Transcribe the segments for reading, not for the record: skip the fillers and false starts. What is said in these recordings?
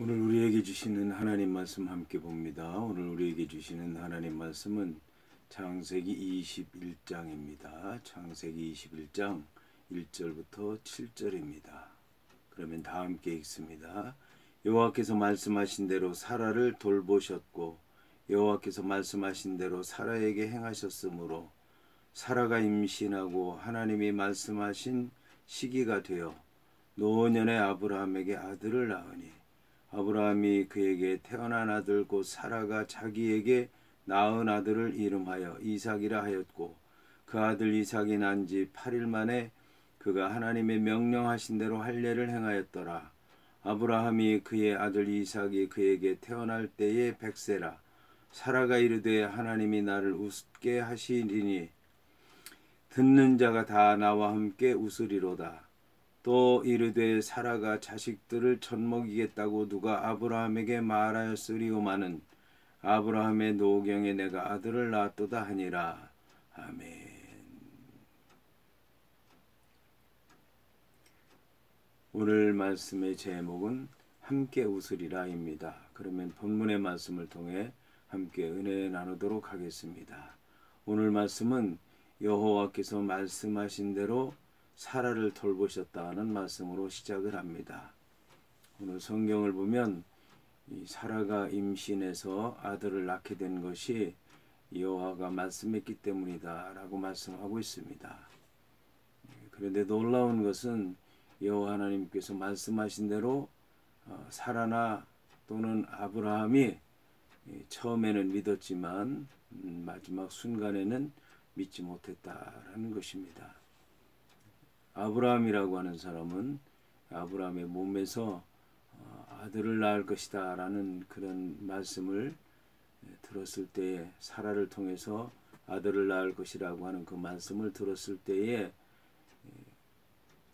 오늘 우리에게 주시는 하나님 말씀 함께 봅니다. 오늘 우리에게 주시는 하나님 말씀은 창세기 21장입니다. 창세기 21장 1절부터 7절입니다. 그러면 다 함께 읽습니다. 여호와께서 말씀하신 대로 사라를 돌보셨고 여호와께서 말씀하신 대로 사라에게 행하셨으므로 사라가 임신하고 하나님이 말씀하신 시기가 되어 노년의 아브라함에게 아들을 낳으니 아브라함이 그에게 태어난 아들 곧 사라가 자기에게 낳은 아들을 이름하여 이삭이라 하였고 그 아들 이삭이 난 지 8일 만에 그가 하나님의 명령하신 대로 할례를 행하였더라. 아브라함이 그의 아들 이삭이 그에게 태어날 때에 100세라. 사라가 이르되 하나님이 나를 웃게 하시리니 듣는 자가 다 나와 함께 웃으리로다. 또 이르되 사라가 자식들을 젖먹이겠다고 누가 아브라함에게 말하였으리오마는 아브라함의 노경에 내가 아들을 낳았도다 하니라. 아멘. 오늘 말씀의 제목은 함께 웃으리라입니다. 그러면 본문의 말씀을 통해 함께 은혜 나누도록 하겠습니다. 오늘 말씀은 여호와께서 말씀하신 대로 사라를 돌보셨다는 말씀으로 시작을 합니다. 오늘 성경을 보면 이 사라가 임신해서 아들을 낳게 된 것이 여호와가 말씀했기 때문이다 라고 말씀하고 있습니다. 그런데 놀라운 것은 여호와 하나님께서 말씀하신 대로 사라나 또는 아브라함이 처음에는 믿었지만 마지막 순간에는 믿지 못했다라는 것입니다. 아브라함이라고 하는 사람은 아브라함의 몸에서 아들을 낳을 것이다 라는 그런 말씀을 들었을 때에 사라를 통해서 아들을 낳을 것이라고 하는 그 말씀을 들었을 때에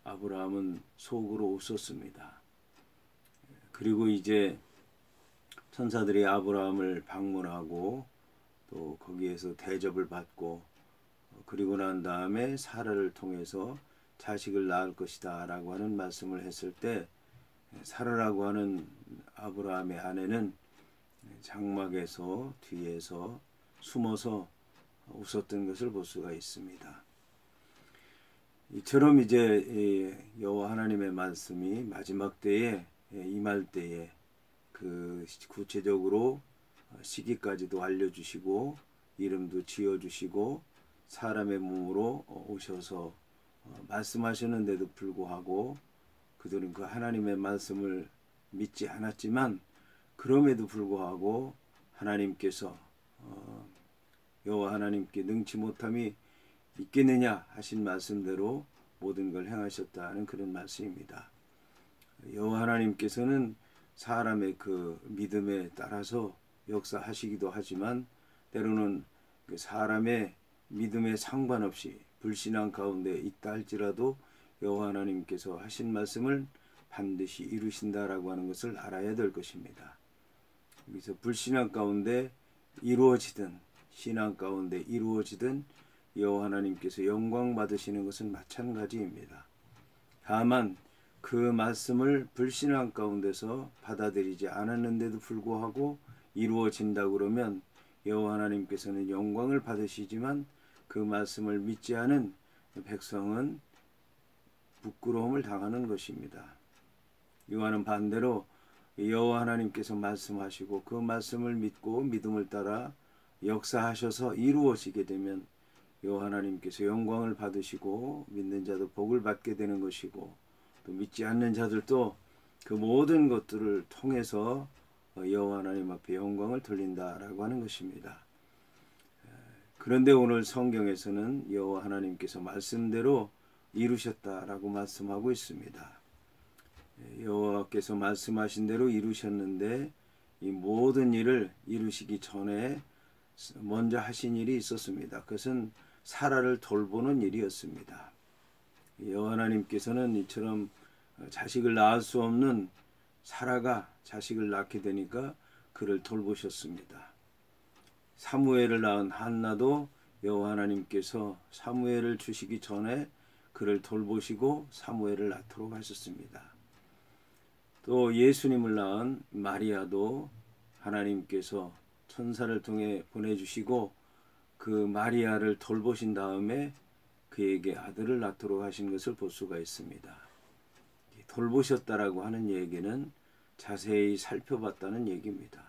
아브라함은 속으로 웃었습니다. 그리고 이제 천사들이 아브라함을 방문하고 또 거기에서 대접을 받고 그리고 난 다음에 사라를 통해서 자식을 낳을 것이다 라고 하는 말씀을 했을 때 사라라고 하는 아브라함의 아내는 장막에서 뒤에서 숨어서 웃었던 것을 볼 수가 있습니다. 이처럼 이제 여호와 하나님의 말씀이 마지막 때에 임할 때에 그 구체적으로 시기까지도 알려주시고 이름도 지어주시고 사람의 몸으로 오셔서 말씀하셨는데도 불구하고 그들은 그 하나님의 말씀을 믿지 않았지만 그럼에도 불구하고 하나님께서 여호와 하나님께 능치 못함이 있겠느냐 하신 말씀대로 모든 걸 행하셨다는 그런 말씀입니다. 여호와 하나님께서는 사람의 그 믿음에 따라서 역사하시기도 하지만 때로는 그 사람의 믿음에 상관없이 불신앙 가운데 있다 할지라도 여호와 하나님께서 하신 말씀을 반드시 이루신다라고 하는 것을 알아야 될 것입니다. 여기서 불신앙 가운데 이루어지든 신앙 가운데 이루어지든 여호와 하나님께서 영광 받으시는 것은 마찬가지입니다. 다만 그 말씀을 불신앙 가운데서 받아들이지 않았는데도 불구하고 이루어진다 그러면 여호와 하나님께서는 영광을 받으시지만 그 말씀을 믿지 않은 백성은 부끄러움을 당하는 것입니다. 이와는 반대로 여호와 하나님께서 말씀하시고 그 말씀을 믿고 믿음을 따라 역사하셔서 이루어지게 되면 여호와 하나님께서 영광을 받으시고 믿는 자도 복을 받게 되는 것이고 또 믿지 않는 자들도 그 모든 것들을 통해서 여호와 하나님 앞에 영광을 돌린다라고 하는 것입니다. 그런데 오늘 성경에서는 여호와 하나님께서 말씀대로 이루셨다라고 말씀하고 있습니다. 여호와께서 말씀하신 대로 이루셨는데 이 모든 일을 이루시기 전에 먼저 하신 일이 있었습니다. 그것은 사라를 돌보는 일이었습니다. 여호와 하나님께서는 이처럼 자식을 낳을 수 없는 사라가 자식을 낳게 되니까 그를 돌보셨습니다. 사무엘을 낳은 한나도 여호와 하나님께서 사무엘을 주시기 전에 그를 돌보시고 사무엘을 낳도록 하셨습니다. 또 예수님을 낳은 마리아도 하나님께서 천사를 통해 보내주시고 그 마리아를 돌보신 다음에 그에게 아들을 낳도록 하신 것을 볼 수가 있습니다. 돌보셨다라고 하는 얘기는 자세히 살펴봤다는 얘기입니다.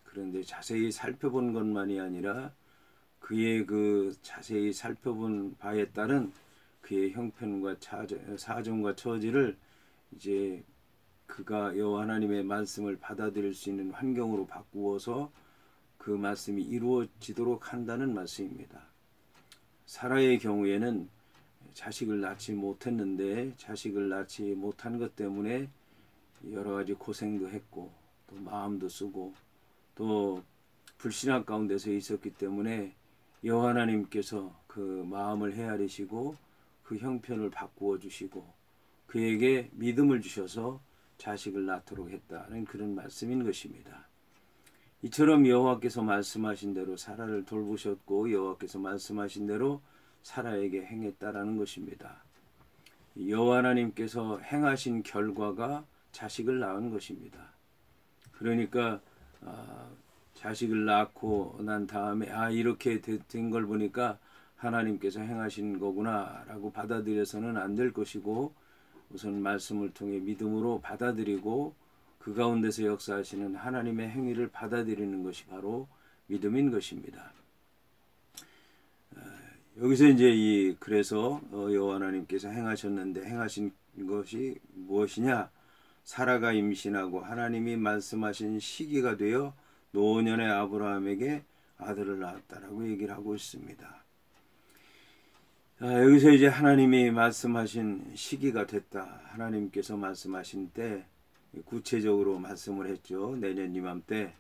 그런데 자세히 살펴본 것만이 아니라 그의 그 자세히 살펴본 바에 따른 그의 형편과 사정과 처지를 이제 그가 여호와 하나님의 말씀을 받아들일 수 있는 환경으로 바꾸어서 그 말씀이 이루어지도록 한다는 말씀입니다. 사라의 경우에는 자식을 낳지 못했는데 자식을 낳지 못한 것 때문에 여러 가지 고생도 했고 또 마음도 쓰고 또 불신앙 가운데서 있었기 때문에 여호와 하나님께서 그 마음을 헤아리시고 그 형편을 바꾸어 주시고 그에게 믿음을 주셔서 자식을 낳도록 했다는 그런 말씀인 것입니다. 이처럼 여호와께서 말씀하신 대로 사라를 돌보셨고 여호와께서 말씀하신 대로 사라에게 행했다라는 것입니다. 여호와 하나님께서 행하신 결과가 자식을 낳은 것입니다. 그러니까 자식을 낳고 난 다음에 이렇게 된 걸 보니까 하나님께서 행하신 거구나 라고 받아들여서는 안 될 것이고 우선 말씀을 통해 믿음으로 받아들이고 그 가운데서 역사하시는 하나님의 행위를 받아들이는 것이 바로 믿음인 것입니다. 여기서 이제 그래서 여호와 하나님께서 행하셨는데 행하신 것이 무엇이냐? 사라가 임신하고 하나님이 말씀하신 시기가 되어 노년의 아브라함에게 아들을 낳았다라고 얘기를 하고 있습니다. 여기서 이제 하나님이 말씀하신 시기가 됐다. 하나님께서 말씀하신 때 구체적으로 말씀을 했죠. 내년 이맘때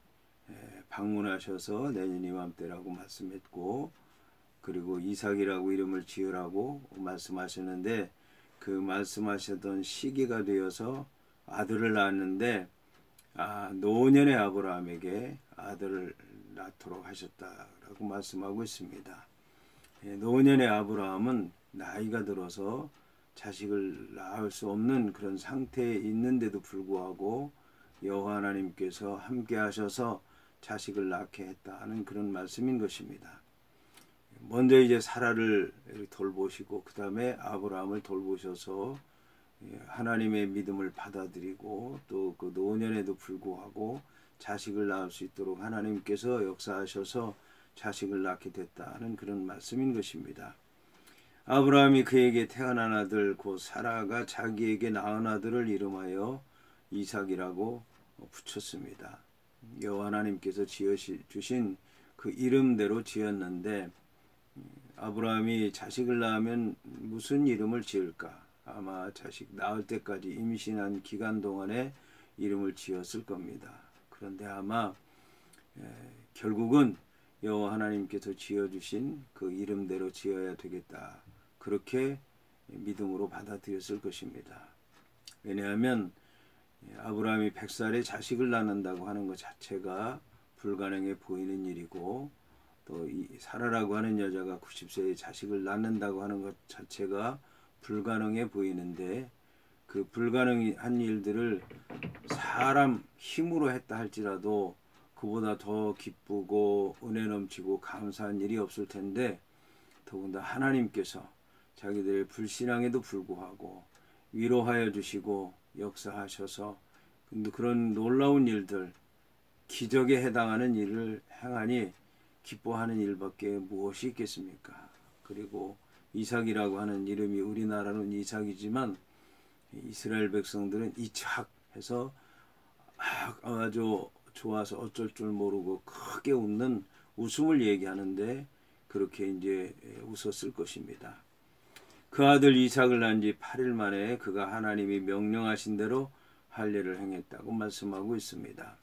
방문하셔서 내년 이맘때라고 말씀했고 그리고 이삭이라고 이름을 지으라고 말씀하셨는데 그 말씀하셨던 시기가 되어서 아들을 낳았는데 노년의 아브라함에게 아들을 낳도록 하셨다라고 말씀하고 있습니다. 노년의 아브라함은 나이가 들어서 자식을 낳을 수 없는 그런 상태에 있는데도 불구하고 여호와 하나님께서 함께 하셔서 자식을 낳게 했다는 그런 말씀인 것입니다. 먼저 이제 사라를 돌보시고 그 다음에 아브라함을 돌보셔서 하나님의 믿음을 받아들이고 또 그 노년에도 불구하고 자식을 낳을 수 있도록 하나님께서 역사하셔서 자식을 낳게 됐다는 그런 말씀인 것입니다. 아브라함이 그에게 태어난 아들 곧 사라가 자기에게 낳은 아들을 이름하여 이삭이라고 붙였습니다. 여호와 하나님께서 지어주신 그 이름대로 지었는데 아브라함이 자식을 낳으면 무슨 이름을 지을까? 아마 자식 낳을 때까지 임신한 기간 동안에 이름을 지었을 겁니다. 그런데 아마 결국은 여호와 하나님께서 지어주신 그 이름대로 지어야 되겠다. 그렇게 믿음으로 받아들였을 것입니다. 왜냐하면 아브라함이 100살에 자식을 낳는다고 하는 것 자체가 불가능해 보이는 일이고 또 이 사라라고 하는 여자가 90세에 자식을 낳는다고 하는 것 자체가 불가능해 보이는데 그 불가능한 일들을 사람 힘으로 했다 할지라도 그보다 더 기쁘고 은혜 넘치고 감사한 일이 없을 텐데 더군다나 하나님께서 자기들의 불신앙에도 불구하고 위로하여 주시고 역사하셔서 그런 놀라운 일들 기적에 해당하는 일을 행하니 기뻐하는 일밖에 무엇이 있겠습니까? 그리고 이삭이라고 하는 이름이 우리나라는 이삭이지만 이스라엘 백성들은 이삭 해서 아주 좋아서 어쩔 줄 모르고 크게 웃는 웃음을 얘기하는데 그렇게 이제 웃었을 것입니다. 그 아들 이삭을 낳은 지 8일 만에 그가 하나님이 명령하신 대로 할례를 행했다고 말씀하고 있습니다.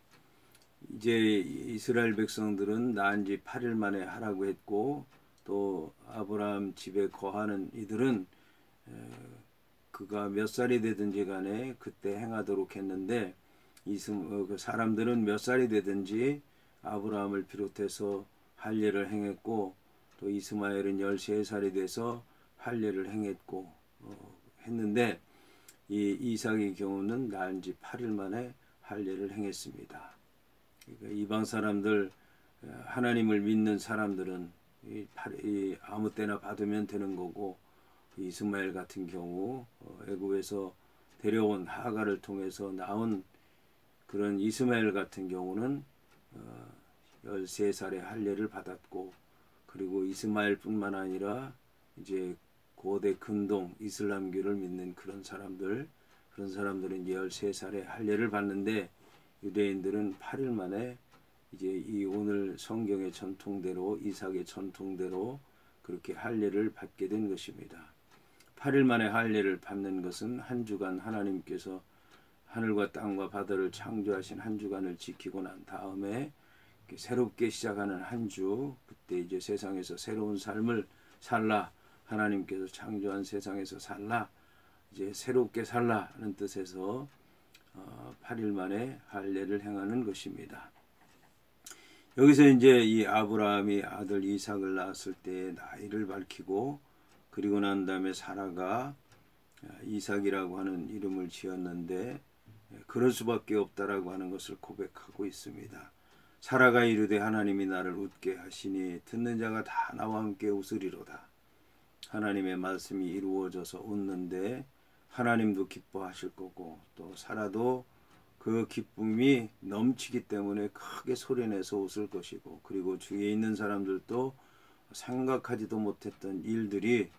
이제 이스라엘 백성들은 낳은 지 8일 만에 하라고 했고 또 아브라함 집에 거하는 이들은 그가 몇 살이 되든지 간에 그때 행하도록 했는데 그 사람들은 몇 살이 되든지 아브라함을 비롯해서 할례를 행했고 또 이스마엘은 13살이 돼서 할례를 행했고 했는데 이 이삭의 경우는 낳은 지 8일 만에 할례를 행했습니다. 그러니까 이방 사람들, 하나님을 믿는 사람들은 아무 때나 받으면 되는 거고, 이스마엘 같은 경우 애굽에서 데려온 하가를 통해서 나온 그런 이스마엘 같은 경우는 13살에 할례를 받았고, 그리고 이스마엘뿐만 아니라 이제 고대 근동 이슬람교를 믿는 그런 사람들은 이제 13살에 할례를 받는데, 유대인들은 8일 만에 이제 이 오늘 성경의 전통대로, 이삭의 전통대로 그렇게 할례를 받게 된 것입니다. 8일 만에 할례를 받는 것은 한 주간 하나님께서 하늘과 땅과 바다를 창조하신 한 주간을 지키고 난 다음에 새롭게 시작하는 한 주, 그때 이제 세상에서 새로운 삶을 살라, 하나님께서 창조한 세상에서 살라, 이제 새롭게 살라는 뜻에서 8일 만에 할례를 행하는 것입니다. 여기서 이제 이 아브라함이 아들 이삭을 낳았을 때 나이를 밝히고, 그리고 난 다음에 사라가 이삭이라고 하는 이름을 지었는데, 그럴 수밖에 없다라고 하는 것을 고백하고 있습니다. 사라가 이르되 하나님이 나를 웃게 하시니 듣는 자가 다 나와 함께 웃으리로다. 하나님의 말씀이 이루어져서 웃는데 하나님도 기뻐하실 거고, 또 사라도 그 기쁨이 넘치기 때문에 크게 소리내서 웃을 것이고, 그리고 주위에 있는 사람들도 생각하지도 못했던 일들이,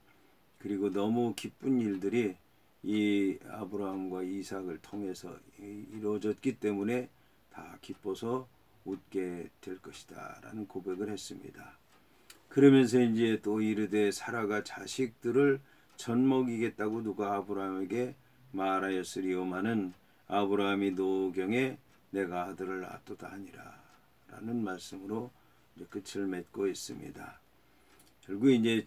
그리고 너무 기쁜 일들이 이 아브라함과 이삭을 통해서 이루어졌기 때문에 다 기뻐서 웃게 될 것이다 라는 고백을 했습니다. 그러면서 이제 또 이르되 사라가 자식들을 젖먹이겠다고 누가 아브라함에게 말하였으리오마는 아브라함이 노경에 내가 아들을 낳았도다 하니라 라는 말씀으로 이제 끝을 맺고 있습니다. 결국 이제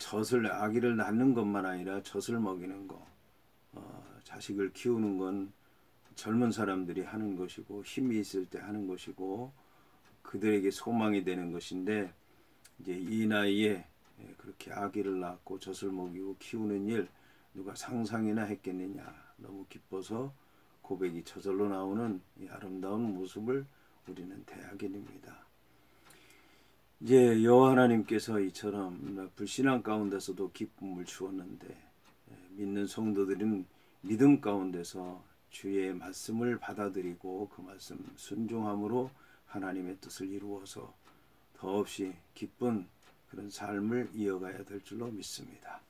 아기를 낳는 것만 아니라 젖을 먹이는 것, 자식을 키우는 건 젊은 사람들이 하는 것이고, 힘이 있을 때 하는 것이고, 그들에게 소망이 되는 것인데, 이제 이 나이에 그렇게 아기를 낳고 젖을 먹이고 키우는 일 누가 상상이나 했겠느냐. 너무 기뻐서 고백이 저절로 나오는 이 아름다운 모습을 우리는 대하겠습니다. 이제 여호와 하나님께서 이처럼 불신앙 가운데서도 기쁨을 주었는데, 믿는 성도들은 믿음 가운데서 주의 말씀을 받아들이고 그 말씀 순종함으로 하나님의 뜻을 이루어서 더없이 기쁜 그런 삶을 이어가야 될 줄로 믿습니다.